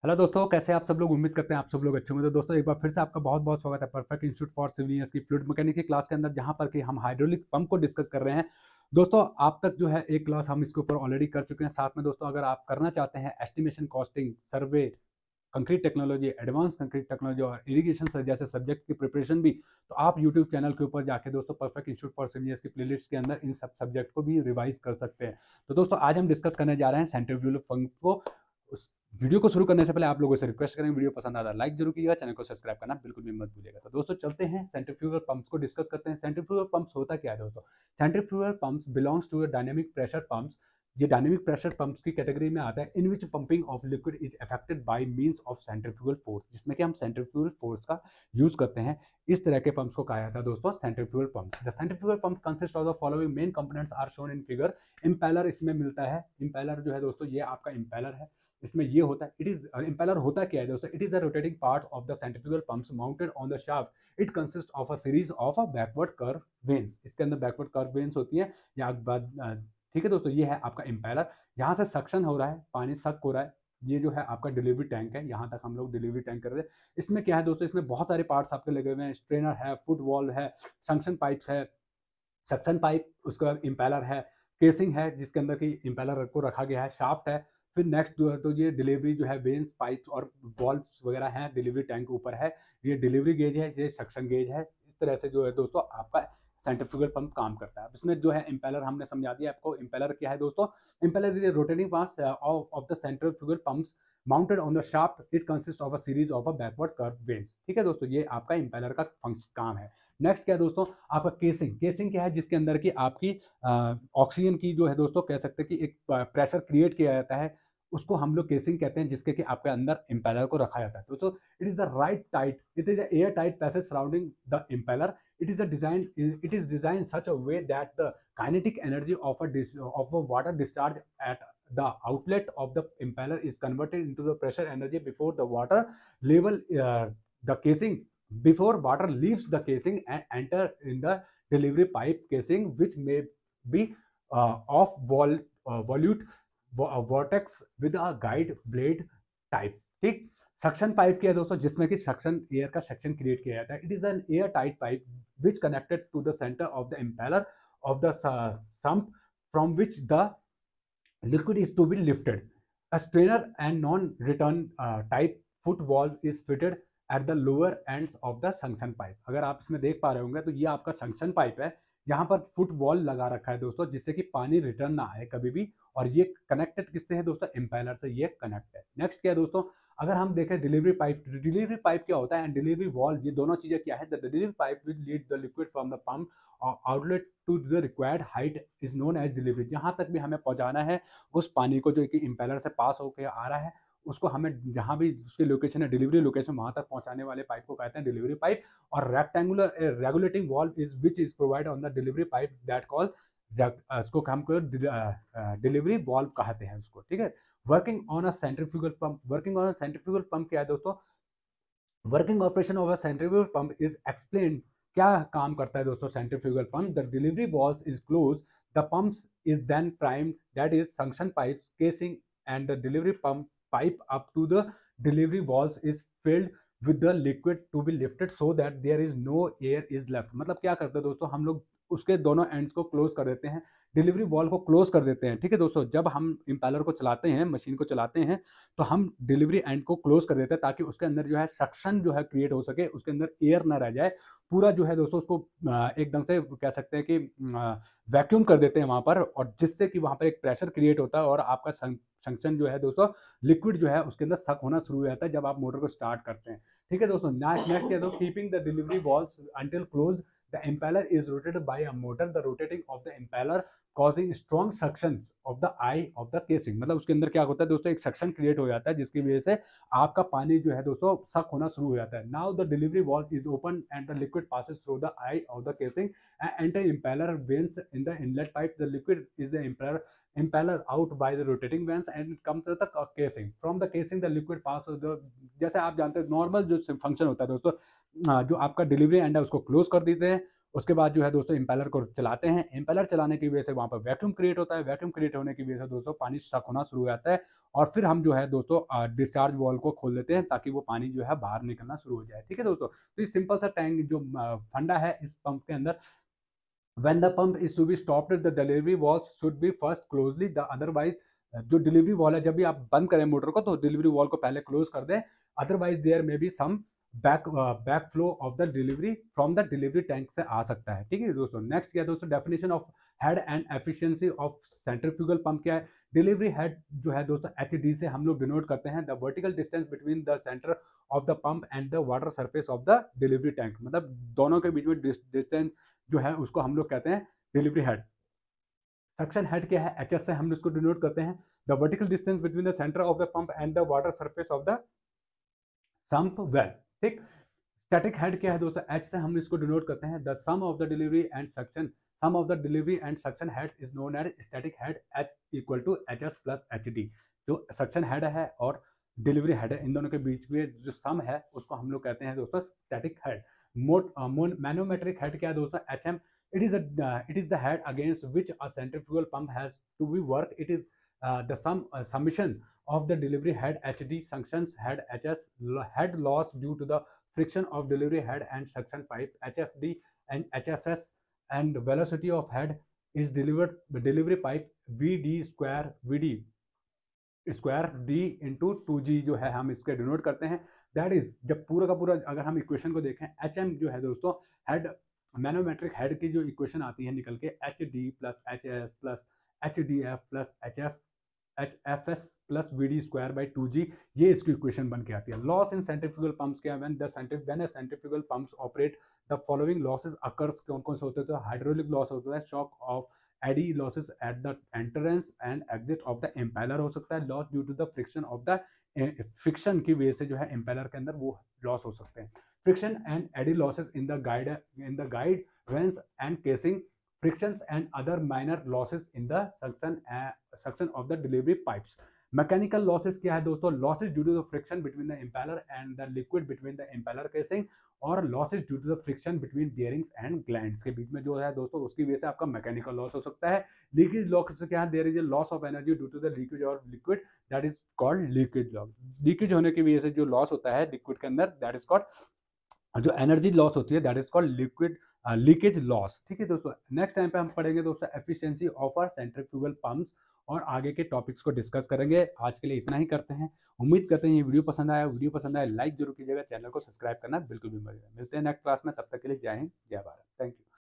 Hello दोस्तों, कैसे आप सब लोग। उम्मीद करते हैं आप सब लोग अच्छे होंगे। तो दोस्तों एक बार फिर से आपका बहुत बहुत स्वागत है perfect institute for civil engineers की फ्लूइड मैकेनिक्स की क्लास के अंदर, जहां पर कि हम हाइड्रोलिक पंप को डिस्कस कर रहे हैं। दोस्तों आप तक जो है एक क्लास हम इसके ऊपर ऑलरेडी कर चुके हैं। साथ में दोस्तों अगर आप करना चाहते हैं estimation, costing, survey, concrete technology, advance concrete technology और इरिगेशन से जैसे सब्जेक्ट की प्रिपरेशन भी, तो आप यूट्यूब चैनल के ऊपर जाके दोस्तों perfect institute for civil engineers की प्लेलिस्ट के अंदर इन सब सब्जेक्ट को भी रिवाइज कर सकते हैं। तो दोस्तों आज हम डिस्कस करने जा रहे हैं सेंट्रीफ्यूगल पंप को। उस वीडियो को शुरू करने से पहले आप लोगों से रिक्वेस्ट करेंगे, वीडियो पसंद आता है लाइक जरूर कीजिएगा, चैनल को सब्सक्राइब करना बिल्कुल भी मत भूलिएगा। तो दोस्तों चलते हैं सेंट्रीफ्यूगल पंप्स को डिस्कस करते हैं। सेंट्रीफ्यूगल पंप्स होता क्या है दोस्तों? Centrifugal pumps belongs to dynamic pressure pumps. ये डायनेमिक प्रेशर पंप्स की कैटेगरी में आता है, in which pumping of liquid is affected by means of centrifugal force, जिसमें कि हम सेंट्रीफ्यूगल फोर्स का यूज करते हैं। इस तरह के पंप्स को कहा जाता है दोस्तों centrifugal pumps. The centrifugal pump consist of the following main components are shown in figure. Impeller इसमें मिलता है। इम्पेलर जो है दोस्तों, ये आपका इम्पेलर है। इसमें ये होता है, इट इज इम्पेलर होता क्या है दोस्तों? It is the rotating part of the centrifugal pumps mounted on the shaft. It consist of a series of a backward curve veins. इसके अंदर बैकवर्ड कर्व वेन्स होती है या ठीक है दोस्तों, ये है आपका इम्पेलर। यहाँ से सक्शन हो रहा है, पानी सक हो रहा है। ये जो है आपका डिलीवरी टैंक है, यहाँ तक हम लोग डिलीवरी टैंक कर रहे हैं। इसमें क्या है दोस्तों, इसमें बहुत सारे पार्ट्स आपके लगे हुए हैं। स्ट्रेनर है, फुट वॉल्व है, संक्शन पाइप्स है, सक्शन पाइप, उसके बाद इम्पेलर है, केसिंग है जिसके अंदर की इम्पेलर को रखा गया है, शाफ्ट है। फिर नेक्स्ट जो है तो ये डिलीवरी जो है वेन्स, पाइप्स और वॉल्व्स वगैरह हैं। डिलीवरी टैंक के ऊपर है, ये डिलीवरी गेज है, ये सक्शन गेज है। इस तरह से जो है दोस्तों आपका सेंट्रीफ्यूगल पंप काम करता है। अब इसमें जो है इम्पेलर हमने समझा दिया आपको। इम्पेलर क्या है दोस्तों? Impeller is rotating parts of the centrifugal pumps mounted on the shaft. It consist of a series of a backward curve veins. ठीक है दोस्तों, ये आपका इम्पेलर का फंक्शन काम है। नेक्स्ट क्या है दोस्तों? आपका केसिंग। केसिंग क्या है? जिसके अंदर की आपकी ऑक्सीजन की जो है दोस्तों, कह सकते हैं कि एक प्रेशर क्रिएट किया जाता है, उसको हम लोग केसिंग कहते हैं, जिसके कि आपके अंदर इम्पेलर को रखा जाता है। दोस्तों it is the right tight, it is air tight passage surrounding the impeller. It is designed such a way that the kinetic energy of a water discharge at the outlet of the impeller is converted into the pressure energy before the water level the casing before water leaves the casing and enter in the delivery pipe casing, which may be of volute vortex with a guide blade type। ठीक। Suction pipe क्या है दोस्तों? जिसमें कि suction air का suction create किया जाता है। It is an air tight pipe which connected to the center of the impeller of the sump from which the liquid is to be lifted. A strainer and non-return type foot valve is fitted at the lower ends of the suction pipe। अगर आप इसमें देख पा रहे होंगे तो ये आपका suction पाइप है। यहाँ पर फुट वॉल लगा रखा है दोस्तों, जिससे कि पानी रिटर्न ना आए कभी भी। और ये कनेक्टेड किससे है दोस्तों? इम्पेलर से ये कनेक्ट है। नेक्स्ट क्या है दोस्तों? अगर हम देखें डिलीवरी पाइप, डिलीवरी पाइप क्या होता है एंड डिलीवरी वॉल्व, ये दोनों चीजें क्या है? The delivery pipe will lead the liquid from the pump outlet to the required height is known as delivery. जहां तक भी हमें पहुंचाना है उस पानी को जो कि इम्पेलर से पास होकर आ रहा है, उसको हमें जहां भी उसकी लोकेशन है, डिलीवरी लोकेशन, वहां तक पहुंचाने वाले पाइप को कहते हैं डिलीवरी पाइप। और rectangular regulating valve is which is provide on the delivery pipe that call, इसको हम डिलीवरी वॉल्व कहते हैं उसको। ठीक है। Working on a centrifugal pump. Working on a centrifugal pump क्या है दोस्तों? Working operation of a centrifugal pump is explain. क्या काम करता है दोस्तों centrifugal pump? The delivery valve is close, the pumps is then primed, that is suction pipe casing, and the delivery pump pipe up to the delivery valves is filled with the liquid to be lifted so that there is no air is left। मतलब क्या करते हैं दोस्तों, हम लोग उसके दोनों ends को क्लोज कर देते हैं, डिलीवरी वॉल्व को क्लोज कर देते हैं। ठीक है दोस्तों, जब हम इम्पेलर को चलाते हैं, मशीन को चलाते हैं, तो हम डिलीवरी एंड को क्लोज कर देते हैं ताकि उसके अंदर जो है सक्शन जो है क्रिएट हो सके, उसके अंदर एयर ना रह जाए। पूरा जो है दोस्तों उसको एकदम से कह सकते हैं कि वैक्यूम कर देते हैं वहां पर, और जिससे कि वहां पर एक प्रेशर क्रिएट होता है और आपका सक्शन जो है दोस्तों, लिक्विड जो है उसके अंदर सक होना शुरू हो जाता है जब आप मोटर को स्टार्ट करते हैं। ठीक है दोस्तों। नेक्स्ट क्या है, keeping the delivery valve until close, the impeller is rotated by a motor, the rotating of the impeller causing strong suctions of the eye of the casing। मतलब उसके अंदर क्या होता है दोस्तों, एक सक्शन क्रिएट हो जाता है जिसकी वजह से आपका पानी जो है दोस्तों सक होना शुरू हो जाता है। Now the delivery valve is open and the liquid passes through the eye of the casing and enter impeller veins in the inlet pipe। The liquid is the impeller out by the rotating vanes and it comes to the casing। From the casing the liquid passes the, जैसे आप जानते हैं normal जो function होता है दोस्तों, जो आपका डिलीवरी एंड है उसको क्लोज कर देते हैं, उसके बाद जो है दोस्तों इम्पेलर को चलाते हैं। इम्पेलर चलाने की वजह से वहाँ पर वैक्यूम क्रिएट होता है। वैक्यूम क्रिएट होने की वजह से दोस्तों पानी सक होना शुरू हो जाता है और फिर हम जो है दोस्तों डिस्चार्ज वाल्व को खोल देते हैं ताकि वो पानी जो है बाहर निकलना शुरू हो जाए। ठीक है दोस्तों? तो ये सिंपल सा टैंक जो फंडा है इस पंप के अंदर। When the pump is to be stopped, the delivery valve should be first closely, the otherwise जो डिलीवरी वॉल है, जब भी आप बंद करें मोटर को तो डिलीवरी वॉल को पहले क्लोज कर दें, otherwise there may be some back flow of the delivery from the delivery tank से आ सकता है। ठीक है दोस्तों? नेक्स्ट क्या है दोस्तों, definition of head and efficiency of centrifugal pump क्या है। डिलीवरी हेड जो है दोस्तों एचडी से हम लोग डिनोट करते हैं the vertical distance between the centre of the pump and the water surface of the delivery tank, मतलब दोनों के बीच में डिस्टेंस जो है उसको हम लोग कहते हैं डिलीवरी हेड। सक्शन हेड क्या है, एचएस से हम इसको डिनोट करते हैं the vertical distance between the centre of the pump and the water surface of the sump well. ठीक। स्टैटिक हेड क्या है दोस्तों, एच से हम इसको डिनोट करते हैं the sum of the delivery and suction, sum of the delivery and suction heads is known as static head, H equal to H S plus H D. जो suction head है और delivery head है इन दोनों के बीच में जो सम है उसको हम लोग कहते हैं दोस्तों स्टैटिक हेड। मैनोमेट्रिक हेड क्या है दोस्तों, H M, it is the head against which a centrifugal pump has to be worked. It is the summation of the delivery head HD, suctions head HS, head loss due to the friction of delivery head and suction pipe HFD and HFS, and velocity of head is delivery pipe VD square D into 2G जो है हम इसके denote करते हैं। That is जब पूरा का पूरा अगर हम इक्वेशन को देखें, HM जो है दोस्तों हेड मैनोमेट्रिक हेड की जो इक्वेशन आती है निकल के H D plus H S plus H D F plus H F S plus V D square by 2G, ये इसकी इक्वेशन बन के आती है। लॉस इन सेंट्रीफ्यूगल पंप्स क्या है, when centrifugal pumps operate the following losses occurs, कौन कौन से होते हैं, तो हाइड्रोलिक लॉस होता है, shock of eddy losses at the entrance and exit of the impeller हो सकता है, loss due to the friction of the friction की वजह से जो है इम्पेलर के अंदर वो लॉस हो सकते हैं। Friction and eddy losses in the guide vanes and casing, frictions and other minor losses in the suction of the delivery pipes. Mechanical losses क्या है दोस्तों, losses due to the friction between the impeller and the liquid between the impeller casing, और losses due to the friction between bearings and glands के बीच में जो है दोस्तों उसकी वजह से आपका मैकेनिकल लॉस हो सकता है। लीकेज लॉस क्या है, there is a loss of energy due to the leakage और liquid, that is called leakage loss. Leakage होने की वजह से जो लॉस होता है लिक्विड के अंदर, दैट इज कॉल्ड, जो एनर्जी लॉस होती है that is called liquid leakage loss. ठीक है दोस्तों? नेक्स्ट टाइम पे हम पढ़ेंगे दोस्तों efficiency of our centrifugal pumps और आगे के टॉपिक्स को डिस्कस करेंगे। आज के लिए इतना ही करते हैं। उम्मीद करते हैं ये वीडियो पसंद आया। वीडियो पसंद आया लाइक जरूर कीजिएगा, चैनल को सब्सक्राइब करना बिल्कुल भी मत भूलिएगा। मिलते हैं नेक्स्ट क्लास में, तब तक के लिए जय हिंद जय भारत, थैंक यू।